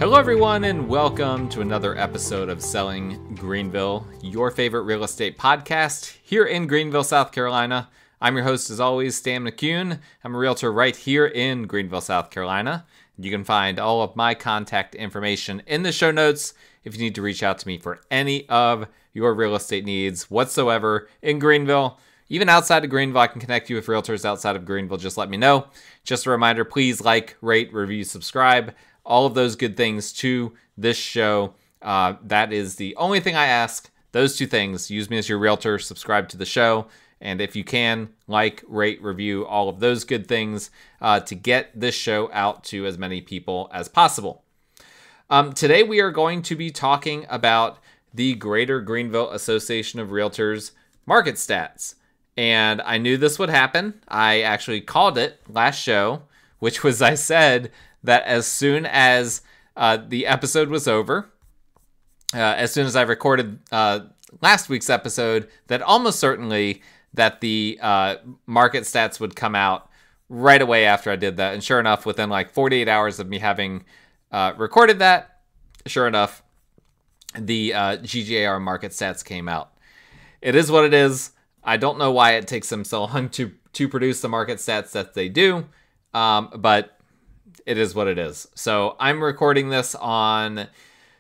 Hello everyone and welcome to another episode of Selling Greenville, your favorite real estate podcast here in Greenville, South Carolina. I'm your host as always, Stan McCune. I'm a realtor right here in Greenville, South Carolina. You can find all of my contact information in the show notes if you need to reach out to me for any of your real estate needs whatsoever in Greenville. Even outside of Greenville, I can connect you with realtors outside of Greenville. Just let me know. Just a reminder, please like, rate, review, subscribe. All of those good things to this show. That is the only thing I ask. Those two things. Use me as your realtor. Subscribe to the show. And if you can, like, rate, review, all of those good things to get this show out to as many people as possible. Today we are going to be talking about the Greater Greenville Association of Realtors market stats. And I knew this would happen. I actually called it last show, which was I said that as soon as the episode was over, as soon as I recorded last week's episode, that almost certainly that the market stats would come out right away after I did that. And sure enough, within like 48 hours of me having recorded that, sure enough, the GGAR market stats came out. It is what it is. I don't know why it takes them so long to produce the market stats that they do, but it is what it is. So I'm recording this on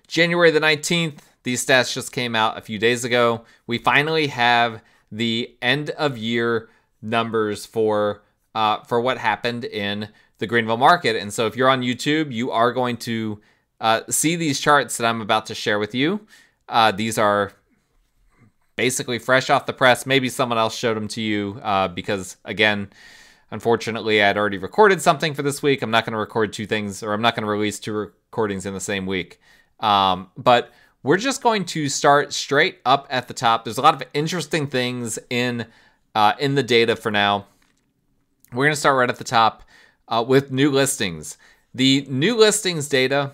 January the 19th. These stats just came out a few days ago. We finally have the end of year numbers for what happened in the Greenville market. And so if you're on YouTube, you are going to see these charts that I'm about to share with you. These are basically fresh off the press. Maybe someone else showed them to you because, again, unfortunately, I had already recorded something for this week. I'm not going to record two things, or I'm not going to release two recordings in the same week. But we're just going to start straight up at the top. There's a lot of interesting things in the data for now. We're going to start right at the top with new listings. The new listings data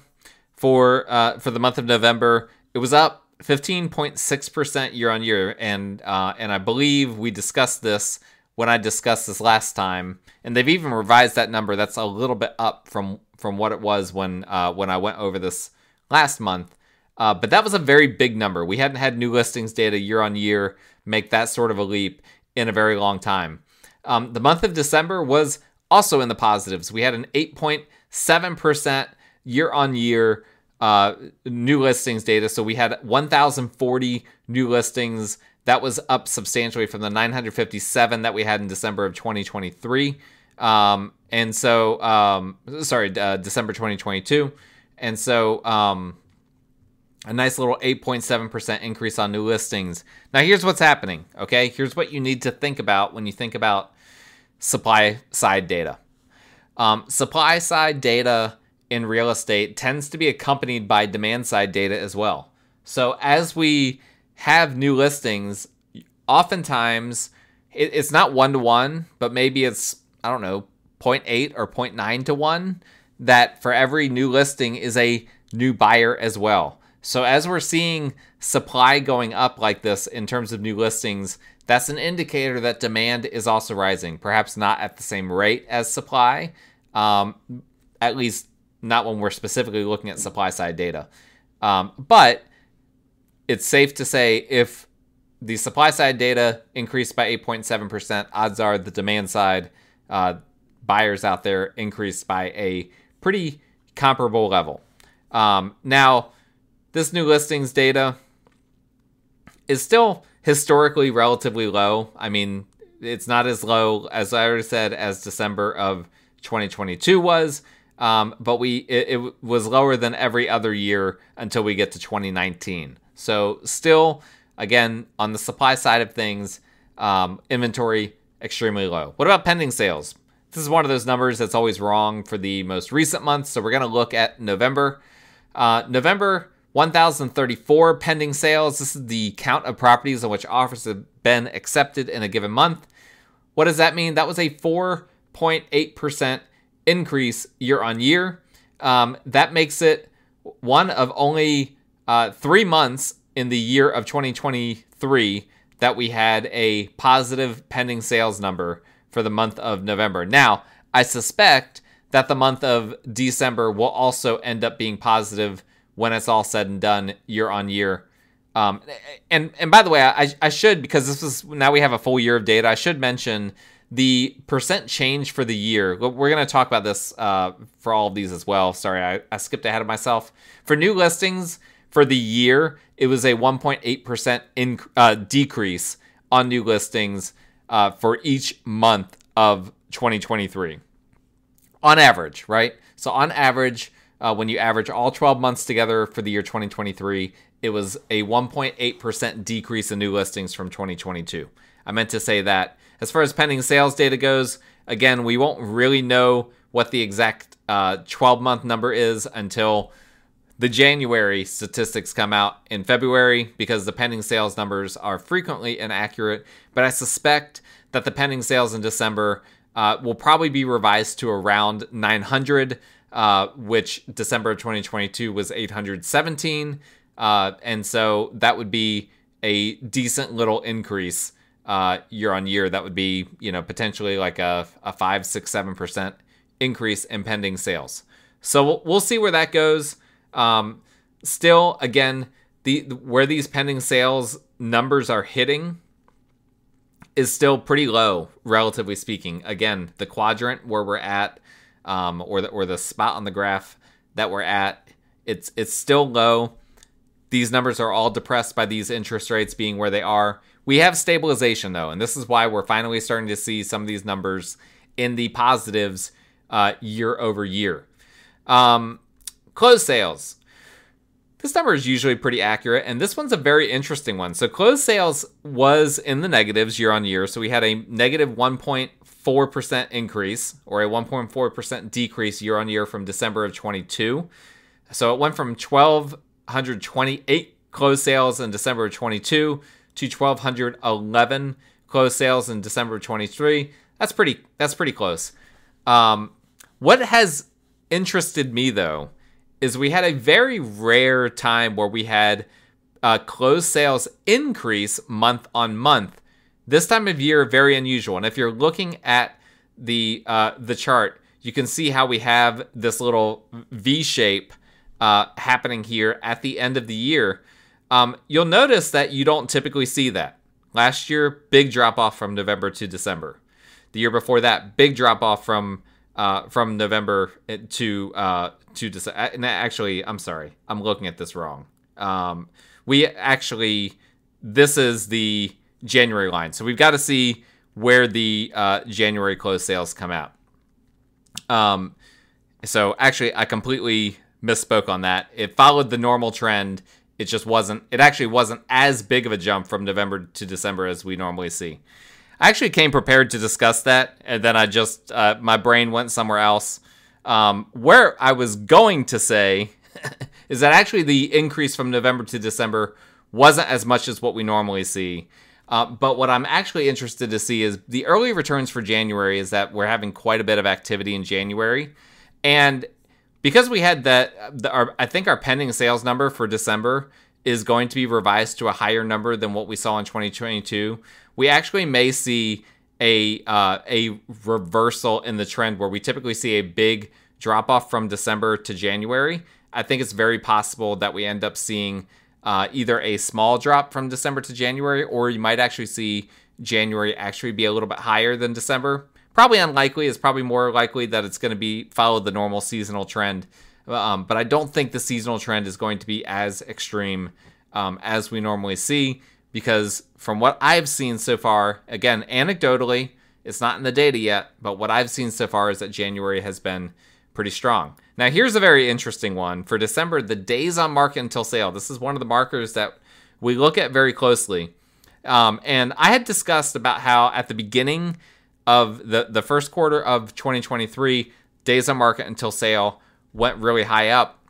for the month of November, it was up 15.6% year on year, and I believe we discussed this when I discussed this last time, and they've even revised that number. That's a little bit up from what it was when I went over this last month. But that was a very big number. We hadn't had new listings data year on year make that sort of a leap in a very long time. The month of December was also in the positives. We had an 8.7% year on year new listings data. So we had 1,040 new listings. That was up substantially from the 957 that we had in December of 2023. December 2022. And so a nice little 8.7% increase on new listings. Now here's what's happening, okay? Here's what you need to think about when you think about supply side data. Supply side data in real estate tends to be accompanied by demand side data as well. So as we have new listings, oftentimes it's not 1-to-1, but maybe it's, I don't know, 0.8 or 0.9 to 1, that for every new listing is a new buyer as well. So as we're seeing supply going up like this in terms of new listings, that's an indicator that demand is also rising, perhaps not at the same rate as supply, at least not when we're specifically looking at supply side data. But it's safe to say if the supply side data increased by 8.7%, odds are the demand side buyers out there increased by a pretty comparable level. Now, this new listings data is still historically relatively low. I mean, it's not as low, as I already said, as December of 2022 was. But it was lower than every other year until we get to 2019. So still, again, on the supply side of things, inventory extremely low. What about pending sales? This is one of those numbers that's always wrong for the most recent month. So we're going to look at November. November, 1,034 pending sales. This is the count of properties on which offers have been accepted in a given month. What does that mean? That was a 4.8% increase year on year. That makes it one of only 3 months in the year of 2023 that we had a positive pending sales number for the month of November. Now, I suspect that the month of December will also end up being positive when it's all said and done year on year. And by the way, I should, because now we have a full year of data, I should mention the percent change for the year. We're going to talk about this for all of these as well. Sorry, I skipped ahead of myself. For new listings for the year, it was a 1.8% decrease on new listings for each month of 2023. On average, right? So on average, when you average all 12 months together for the year 2023, it was a 1.8% decrease in new listings from 2022. I meant to say that. As far as pending sales data goes, again, we won't really know what the exact 12-month number is until the January statistics come out in February, because the pending sales numbers are frequently inaccurate. But I suspect that the pending sales in December will probably be revised to around 900, which December of 2022 was 817. And so that would be a decent little increase year on year. That would be, potentially like a 5, 6, 7% increase in pending sales. So we'll see where that goes. Still, again, where these pending sales numbers are hitting is still pretty low, relatively speaking. Again, the quadrant where we're at, or the spot on the graph that we're at, it's still low. These numbers are all depressed by these interest rates being where they are. We have stabilization, though, and this is why we're finally starting to see some of these numbers in the positives year over year. Closed sales. This number is usually pretty accurate, and this one's a very interesting one. So closed sales was in the negatives year on year. So we had a negative 1.4% increase, or a 1.4% decrease year on year from December of 22. So it went from 1,228 closed sales in December of 22 to 1,211 closed sales in December of 23. That's pretty close. What has interested me, though, is we had a very rare time where we had closed sales increase month on month. This time of year, very unusual. And if you're looking at the chart, you can see how we have this little V shape happening here at the end of the year. You'll notice that you don't typically see that. Last year, big drop off from November to December. The year before that, big drop off from November to December. Actually, I'm sorry, I'm looking at this wrong. This is the January line, so we've got to see where the January closed sales come out. So actually, I completely misspoke on that. It followed the normal trend. It actually wasn't as big of a jump from November to December as we normally see. I actually came prepared to discuss that, and then I just, my brain went somewhere else. Where I was going to say is that actually the increase from November to December wasn't as much as what we normally see. But what I'm actually interested to see is the early returns for January is that we're having quite a bit of activity in January. And because we had I think our pending sales number for December is going to be revised to a higher number than what we saw in 2022. We actually may see a reversal in the trend where we typically see a big drop off from December to January. I think it's very possible that we end up seeing either a small drop from December to January, or you might actually see January actually be a little bit higher than December. Probably unlikely. It's probably more likely that it's going to be follow the normal seasonal trend. But I don't think the seasonal trend is going to be as extreme as we normally see, because from what I've seen so far, again, anecdotally, it's not in the data yet, but what I've seen so far is that January has been pretty strong. Now, here's a very interesting one. For December, the days on market until sale. This is one of the markers that we look at very closely. And I had discussed about how at the beginning of the first quarter of 2023, days on market until sale went really high up.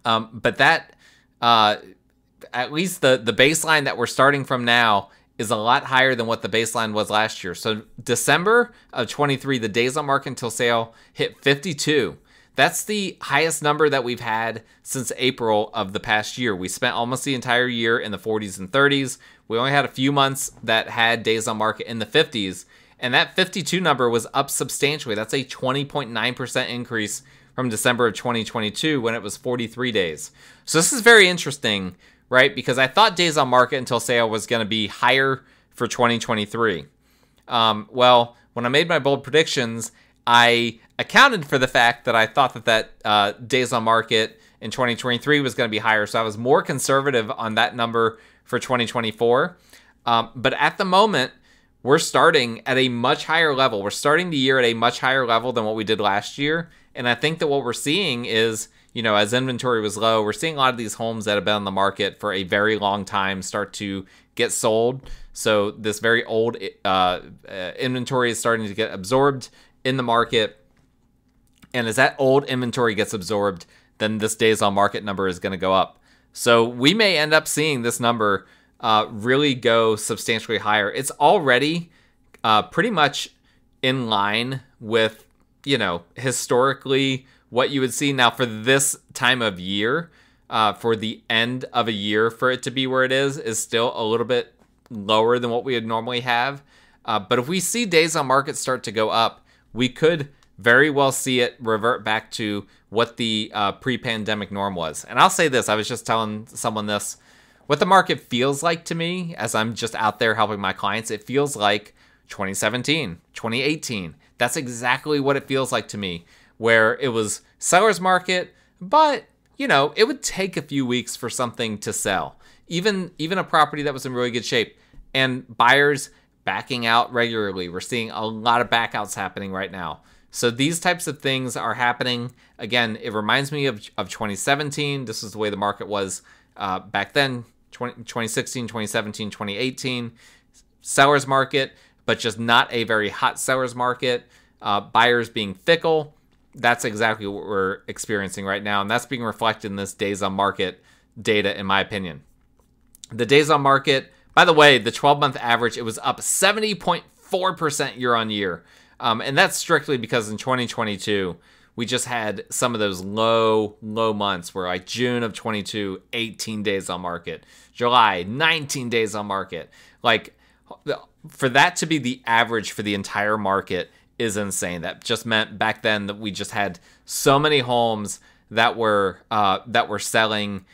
But that, at least the baseline that we're starting from now is a lot higher than what the baseline was last year. So December of 23, the days on market until sale hit 52. That's the highest number that we've had since April of the past year. We spent almost the entire year in the 40s and 30s. We only had a few months that had days on market in the 50s, and that 52 number was up substantially. That's a 20.9% increase from December of 2022 when it was 43 days. So this is very interesting, right? Because I thought days on market until sale was going to be higher for 2023. Well, when I made my bold predictions, I accounted for the fact that I thought that days on market in 2023 was going to be higher. So I was more conservative on that number for 2024. But at the moment, we're starting at a much higher level. We're starting the year at a much higher level than what we did last year. And I think that what we're seeing is, as inventory was low, we're seeing a lot of these homes that have been on the market for a very long time start to get sold. So this very old inventory is starting to get absorbed in the market. And as that old inventory gets absorbed, then this days on market number is going to go up. So we may end up seeing this number really go substantially higher. It's already pretty much in line with, historically what you would see. Now for this time of year, for the end of a year, for it to be where it is still a little bit lower than what we would normally have. But if we see days on market start to go up, we could very well see it revert back to what the pre-pandemic norm was. And I'll say this, I was just telling someone this, what the market feels like to me as I'm just out there helping my clients, it feels like 2017, 2018. That's exactly what it feels like to me, where it was seller's market, but it would take a few weeks for something to sell. Even a property that was in really good shape, and buyers backing out regularly. We're seeing a lot of backouts happening right now. So these types of things are happening. Again, it reminds me of 2017. This is the way the market was back then, 2016, 2017, 2018. Seller's market, but just not a very hot seller's market. Buyers being fickle. That's exactly what we're experiencing right now. And that's being reflected in this days on market data, in my opinion. The days on market, by the way, the 12-month average, it was up 70.4% year on year. And that's strictly because in 2022, we just had some of those low months where like June of 22, 18 days on market. July, 19 days on market. Like, for that to be the average for the entire market is insane. That just meant back then that we just had so many homes that were selling,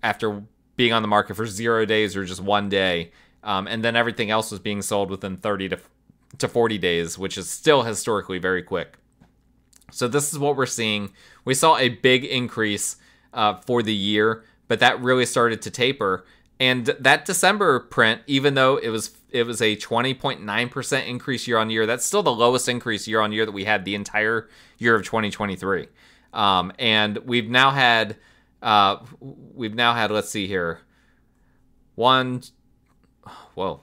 after being on the market for 0 days or just 1 day. And then everything else was being sold within 30 to 40 days, which is still historically very quick. So this is what we're seeing. We saw a big increase for the year, but that really started to taper. And that December print, even though it was a 20.9% increase year on year, that's still the lowest increase year on year that we had the entire year of 2023. And we've now had, let's see here, we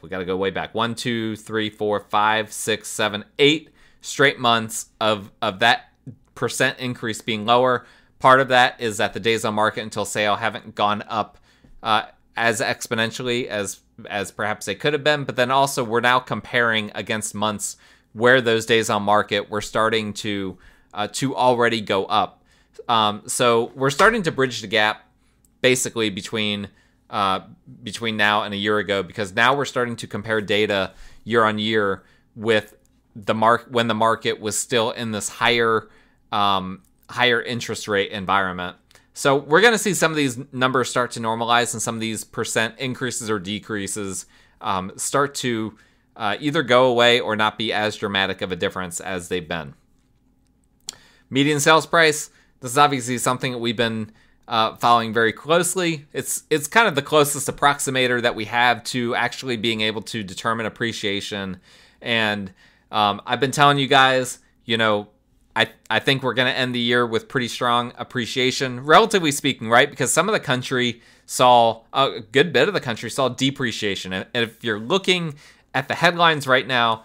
got to go way back. 1, 2, 3, 4, 5, 6, 7, 8 straight months of that percent increase being lower. Part of that is that the days on market until sale haven't gone up as exponentially as perhaps they could have been. But then also we're now comparing against months where those days on market were starting to already go up. So we're starting to bridge the gap basically between now and a year ago, because now we're starting to compare data year on year with when the market was still in this higher interest rate environment. So we're going to see some of these numbers start to normalize, and some of these percent increases or decreases start to either go away or not be as dramatic of a difference as they've been. Median sales price. This is obviously something that we've been following very closely. It's kind of the closest approximator that we have to actually being able to determine appreciation. And I've been telling you guys, I think we're going to end the year with pretty strong appreciation, relatively speaking, right? Because some of the country saw, a good bit of the country saw depreciation. And if you're looking at the headlines right now,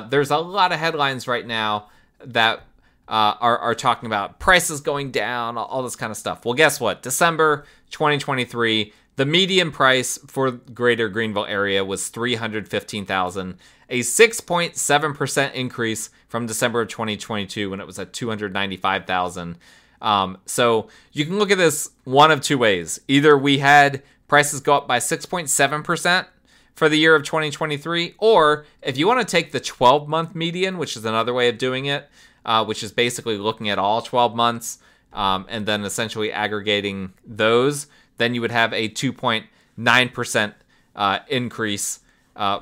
there's a lot of headlines right now that are talking about prices going down, all this kind of stuff. Well, guess what? December 2023, the median price for greater Greenville area was $315,000, a 6.7% increase from December of 2022 when it was at $295,000. So you can look at this one of two ways. Either we had prices go up by 6.7% for the year of 2023. Or if you want to take the 12-month median, which is another way of doing it, which is basically looking at all 12 months and then essentially aggregating those, then you would have a 2.9% increase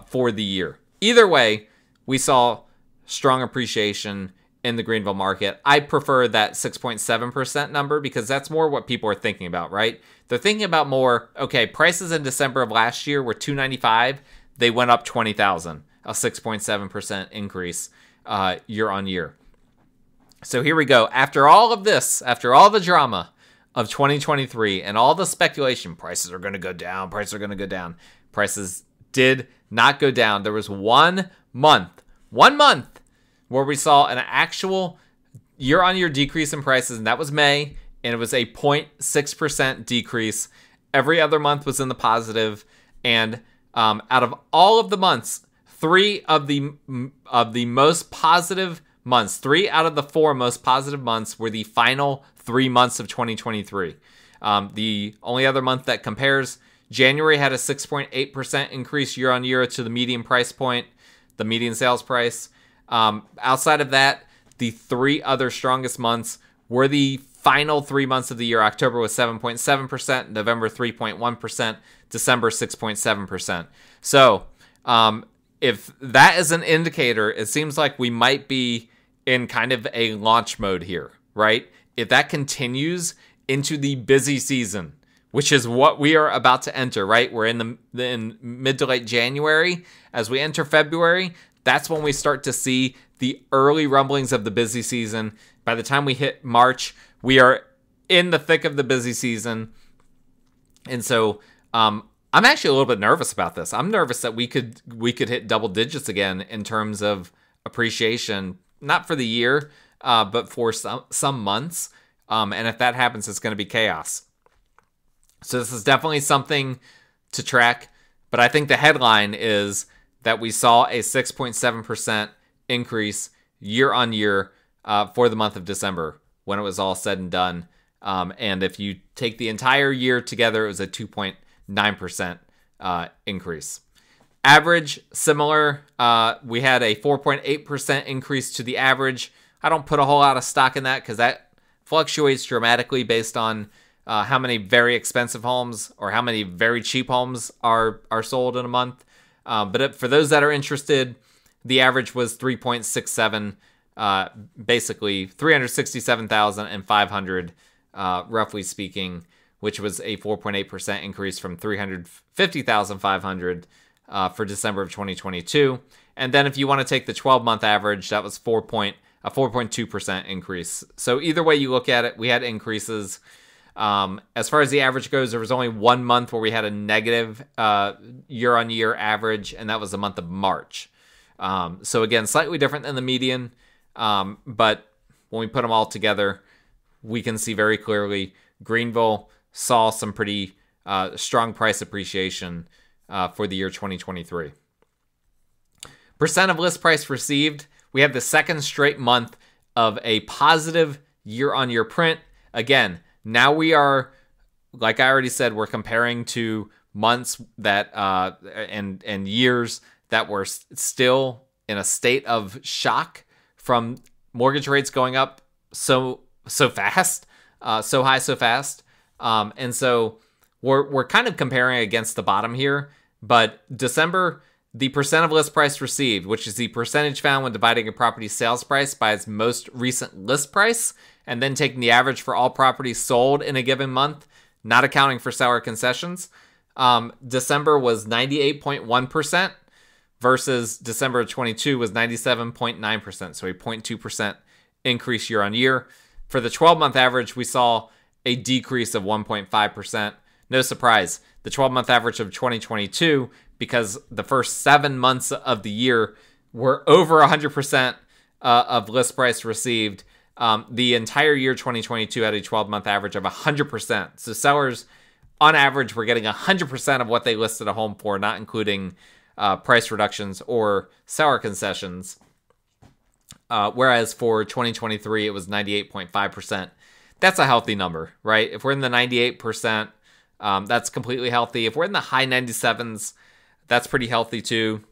for the year. Either way, we saw strong appreciation in the Greenville market. I prefer that 6.7% number because that's more what people are thinking about, right? They're thinking about more, okay, prices in December of last year were $295. They went up $20,000, a 6.7% increase year on year. So here we go. After all of this, after all the drama of 2023 and all the speculation, prices are going to go down, prices are going to go down. Prices did not go down. There was one month where we saw an actual year-on-year decrease in prices, and that was May, and it was a 0.6% decrease. Every other month was in the positive, and out of all of the months, 3 of the most positive months, 3 out of the 4 most positive months were the final 3 months of 2023. The only other month that compares, January had a 6.8% increase year-on-year to the median price point, the median sales price. Outside of that, the 3 other strongest months were the final 3 months of the year. October was 7.7%, November 3.1%, December 6.7%. So if that is an indicator, it seems like we might be in kind of a launch mode here, right? If that continues into the busy season, which is what we are about to enter, right? We're in mid to late January. As we enter February, that's when we start to see the early rumblings of the busy season. By the time we hit March, we are in the thick of the busy season. And so I'm actually a little bit nervous about this. I'm nervous that we could hit double digits again in terms of appreciation, not for the year, but for some months. And if that happens, it's going to be chaos. So this is definitely something to track. But I think the headline is that we saw a 6.7% increase year on year for the month of December when it was all said and done. And if you take the entire year together, it was a 2.9% increase. Average, similar. We had a 4.8% increase to the average. I don't put a whole lot of stock in that because that fluctuates dramatically based on how many very expensive homes or how many very cheap homes are sold in a month. But for those that are interested, the average was 3.67, basically 367,500, roughly speaking, which was a 4.8% increase from 350,500 for December of 2022. And then if you want to take the 12-month average, that was a 4.2% increase. So either way you look at it, we had increases. As far as the average goes, there was only 1 month where we had a negative year-on-year average, and that was the month of March. So again, slightly different than the median, but when we put them all together, we can see very clearly Greenville saw some pretty strong price appreciation for the year 2023. Percent of list price received, we have the second straight month of a positive year-on-year print. Again, now we are, like I already said, we're comparing to months that and years that were still in a state of shock from mortgage rates going up so fast, so high, so fast. And so we're kind of comparing against the bottom here. But December, the percent of list price received, which is the percentage found when dividing a property's sales price by its most recent list price, and then taking the average for all properties sold in a given month, not accounting for seller concessions. December was 98.1% versus December of 22 was 97.9%, so a 0.2% increase year on year. For the 12-month average, we saw a decrease of 1.5%. No surprise, the 12-month average of 2022, because the first 7 months of the year were over 100% of list price received. The entire year 2022 had a 12-month average of 100%. So sellers, on average, were getting 100% of what they listed a home for, not including price reductions or seller concessions. Whereas for 2023, it was 98.5%. That's a healthy number, right? If we're in the 98% That's completely healthy. If we're in the high 97s, that's pretty healthy too.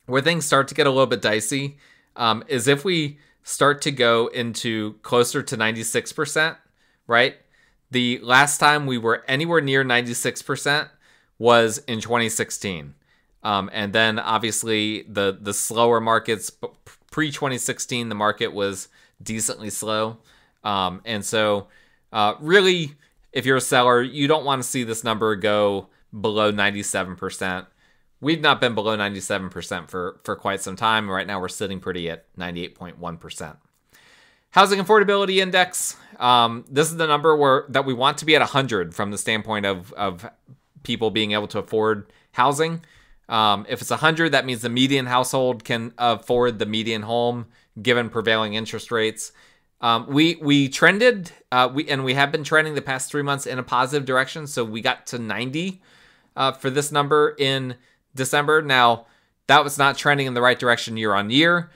Where things start to get a little bit dicey is if we start to go into closer to 96%, right? The last time we were anywhere near 96% was in 2016. And then obviously the slower markets, pre-2016, the market was decently slow. And so really, if you're a seller, you don't want to see this number go below 97%. We've not been below 97% for quite some time. Right now, we're sitting pretty at 98.1%. Housing Affordability Index. This is the number that we want to be at 100 from the standpoint of people being able to afford housing. If it's 100, that means the median household can afford the median home given prevailing interest rates. We trended, we have been trending the past 3 months in a positive direction. So we got to 90 for this number in December. Now, that was not trending in the right direction year on year,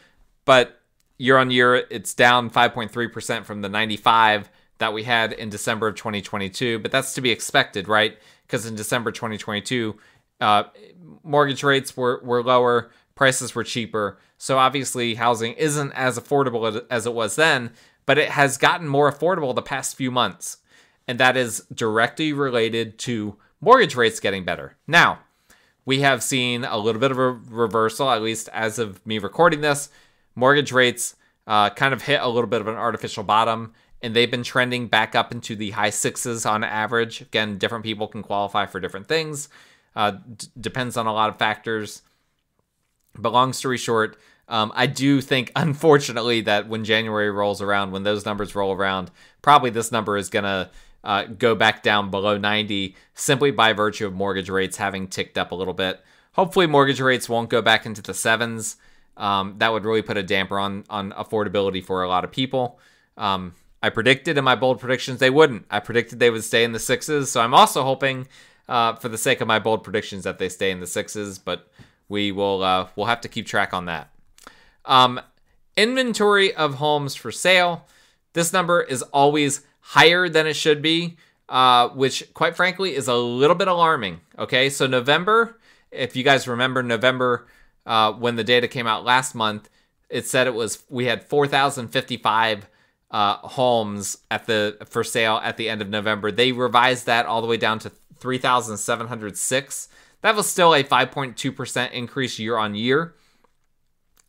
but year on year, it's down 5.3% from the 95 that we had in December of 2022. But that's to be expected, right? Because in December 2022, mortgage rates were lower, prices were cheaper. So obviously, housing isn't as affordable as it was then, but it has gotten more affordable the past few months. And that is directly related to mortgage rates getting better. Now, we have seen a little bit of a reversal, at least as of me recording this. Mortgage rates kind of hit a little bit of an artificial bottom, and they've been trending back up into the high sixes on average. Again, different people can qualify for different things. Depends on a lot of factors. But long story short, I do think, unfortunately, that when January rolls around, when those numbers roll around, probably this number is going to go back down below 90 simply by virtue of mortgage rates having ticked up a little bit. Hopefully mortgage rates won't go back into the sevens. That would really put a damper on affordability for a lot of people. I predicted in my bold predictions they wouldn't. I predicted they would stay in the sixes. So I'm also hoping for the sake of my bold predictions that they stay in the sixes, but we'll have to keep track on that. Inventory of homes for sale. This number is always higher than it should be, which quite frankly is a little bit alarming. Okay, so November, if you guys remember November, when the data came out last month, it said we had 4,055 homes for sale at the end of November. They revised that all the way down to 3,706. That was still a 5.2% increase year on year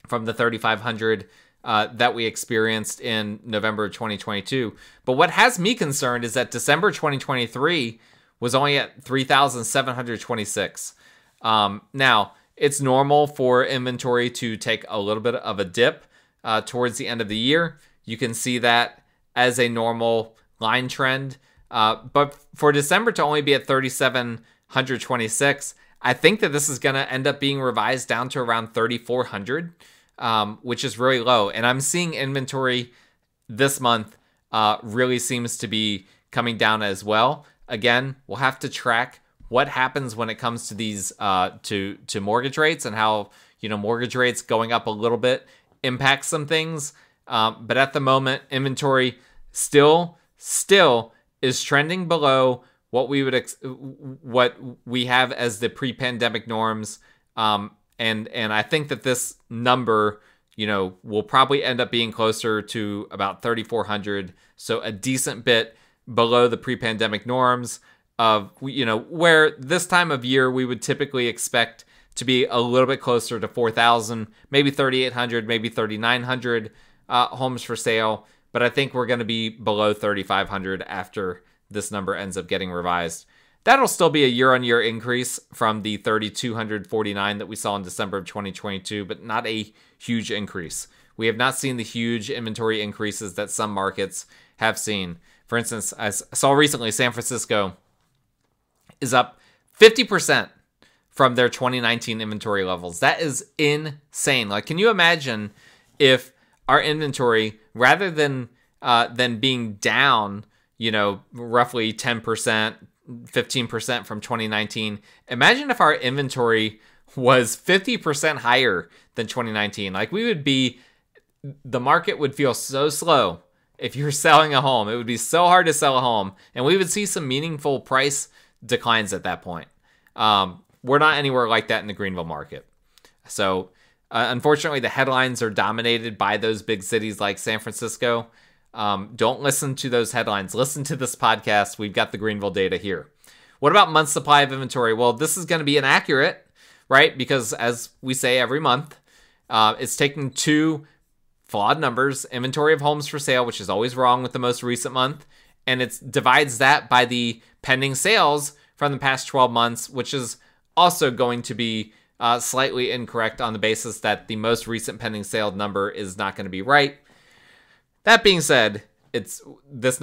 from the 3,500 that we experienced in November of 2022. But what has me concerned is that December 2023 was only at 3,726. Now, it's normal for inventory to take a little bit of a dip towards the end of the year. You can see that as a normal line trend. But for December to only be at 3,726, I think that this is going to end up being revised down to around 3,400. Which is really low. And I'm seeing inventory this month really seems to be coming down as well. Again, we'll have to track what happens when it comes to these to mortgage rates and how mortgage rates going up a little bit impacts some things. But at the moment, inventory still is trending below what we would what we have as the pre-pandemic norms. And I think that this number, will probably end up being closer to about 3,400. So a decent bit below the pre-pandemic norms of, where this time of year we would typically expect to be a little bit closer to 4,000, maybe 3,800, maybe 3,900 homes for sale. But I think we're going to be below 3,500 after this number ends up getting revised. That'll still be a year-on-year increase from the 3,249 that we saw in December of 2022, but not a huge increase. We have not seen the huge inventory increases that some markets have seen. For instance, I saw recently San Francisco is up 50% from their 2019 inventory levels. That is insane. Like, can you imagine if our inventory, rather than being down, roughly 10%, 15% from 2019. Imagine if our inventory was 50% higher than 2019. Like, the market would feel so slow if you're selling a home. It would be so hard to sell a home, and we would see some meaningful price declines at that point. We're not anywhere like that in the Greenville market. So unfortunately, the headlines are dominated by those big cities like San Francisco. Don't listen to those headlines. Listen to this podcast. We've got the Greenville data here. What about month supply of inventory? Well, this is going to be inaccurate, right? Because as we say every month, it's taking two flawed numbers, inventory of homes for sale, which is always wrong with the most recent month, and it divides that by the pending sales from the past 12 months, which is also going to be slightly incorrect on the basis that the most recent pending sale number is not going to be right. That being said, it's this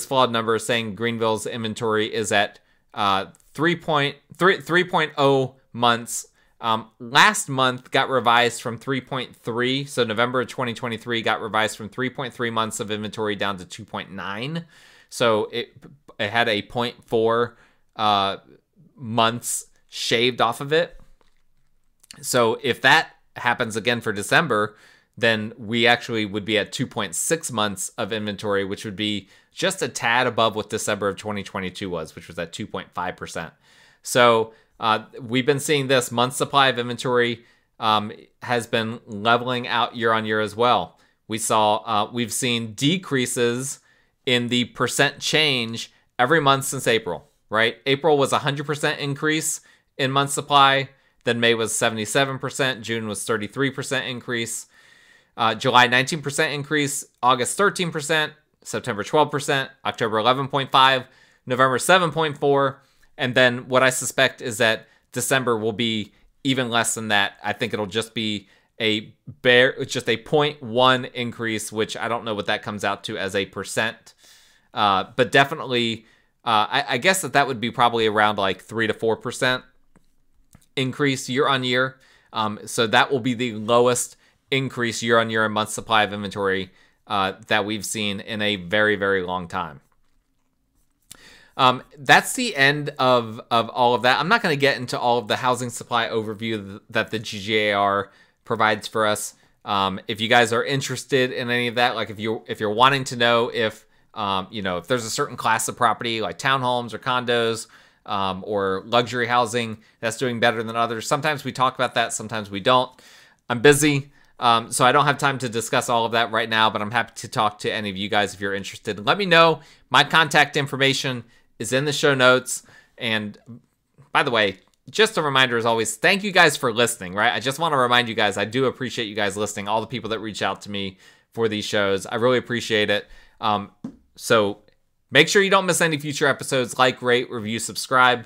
flawed number is saying Greenville's inventory is at 3.0 months. Last month got revised from 3.3. So November of 2023 got revised from 3.3 months of inventory down to 2.9. So it had a 0.4 months shaved off of it. So if that happens again for December, then we actually would be at 2.6 months of inventory, which would be just a tad above what December of 2022 was, which was at 2.5%. So we've been seeing this month supply of inventory has been leveling out year on year as well. We've seen decreases in the percent change every month since April, right? April was 100% increase in month supply. Then May was 77%. June was 33% increase. July 19% increase. August 13%. September 12%. October 11.5%. November 7.4%. And then what I suspect is that December will be even less than that. I think it'll just be just a 0.1 increase, which I don't know what that comes out to as a percent. But definitely, I guess that would be probably around like 3 to 4% increase year on year. So that will be the lowest increase year on year in month supply of inventory that we've seen in a very, very long time. That's the end of all of that. I'm not going to get into all of the housing supply overview that the GGAR provides for us. If you guys are interested in any of that, like if you're wanting to know if if there's a certain class of property like townhomes or condos or luxury housing that's doing better than others, sometimes we talk about that, sometimes we don't. I'm busy. So I don't have time to discuss all of that right now, but I'm happy to talk to any of you guys if you're interested. Let me know. My contact information is in the show notes. And by the way, just a reminder as always, thank you guys for listening, right? I just want to remind you guys, I do appreciate you guys listening, all the people that reach out to me for these shows. I really appreciate it. So make sure you don't miss any future episodes. Like, rate, review, subscribe,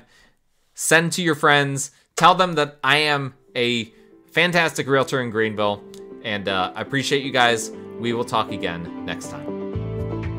send to your friends, tell them that I am a fantastic realtor in Greenville. And I appreciate you guys. We will talk again next time.